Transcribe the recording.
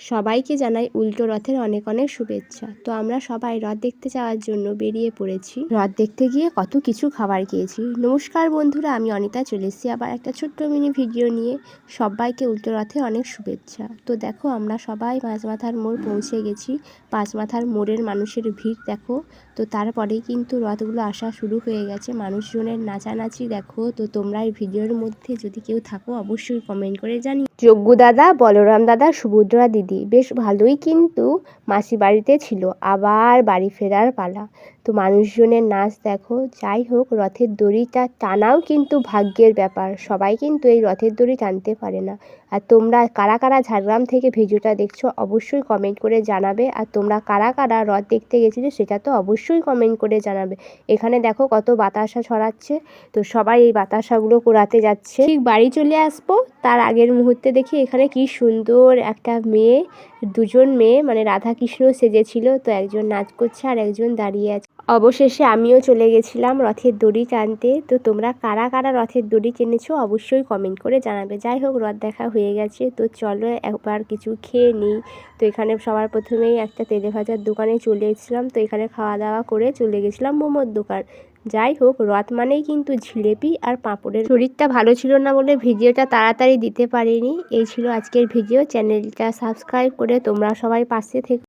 সবাইকে জানাই উল্টো রথের অনেক অনেক শুভেচ্ছা। তো আমরা সবাই রথ দেখতে যাওয়ার জন্য বেরিয়ে পড়েছি। রথ দেখতে গিয়ে কত কিছু খাবার খেয়েছি। নমস্কার বন্ধুরা, আমি অনিতা চলে এসেছি আবার একটা ছোট্ট মিনি ভিডিও নিয়ে। সবাইকে উল্টো রথের অনেক শুভেচ্ছা। তো দেখো আমরা সবাই পাঁচমাথার মোড় পৌঁছে গেছি। পাঁচমাথার মোড়ের মানুষের ভিড় দেখো। তো তারপরেই কিন্তু রথগুলো আসা শুরু হয়ে গেছে। মানুষজনের নাচানাচি দেখো। তো তোমরা এই ভিডিওর মধ্যে যদি কেউ থাকো অবশ্যই কমেন্ট করে জানি। যজ্ঞ দাদা, বলরাম দাদা, সুভদ্রা দিদি বেশ ভালোই কিন্তু মাসি বাড়িতে ছিল। আবার বাড়ি ফেরার পালা। তো মানুষজনের নাচ দেখো। যাই হোক, রথের দড়িটা টানাও কিন্তু ভাগ্যের ব্যাপার। সবাই কিন্তু এই রথের দড়ি টানতে পারে না। আর তোমরা কারা কারা ঝাড়গ্রাম থেকে ভিডিওটা দেখছো অবশ্যই কমেন্ট করে জানাবে। আর তোমরা কারা কারা রথ দেখতে গেছিলে সেটা তো অবশ্যই কমেন্ট করে জানাবে। এখানে দেখো কত বাতাসা ছড়াচ্ছে। তো সবাই এই বাতাসাগুলো কুড়াতে যাচ্ছে। ঠিক বাড়ি চলে আসবো তার আগের মুহূর্তে দেখি এখানে কি সুন্দর একটা মেয়ে, দুজন মেয়ে মানে রাধা কৃষ্ণ সেজেছিল। তো একজন নাচ করছে আর একজন দাঁড়িয়ে আছে। অবশেষে আমিও চলে গেছিলাম রথের দড়ি টানতে। তো তোমরা কারা কারা রথের দড়ি টেনেছো অবশ্যই কমেন্ট করে জানাবে। যাই হোক, রথ দেখা হয়ে গেছে। তো চলো একবার কিছু খেয়ে নিই। তো এখানে সবার প্রথমেই একটা তেলে ভাজার দোকানে চলে এসেছিলাম। তো এখানে খাওয়া দাওয়া করে চলে গেছিলাম মোমোর দোকান। যাই হোক, রথ মানেই কিন্তু জিলেপি আর পাঁপড়ের। শরীরটা ভালো ছিল না বলে ভিডিওটা তাড়াতাড়ি দিতে পারিনি। এই ছিল আজকের ভিডিও। চ্যানেলটা সাবস্ক্রাইব করে তোমরা সবাই পাশে থেকে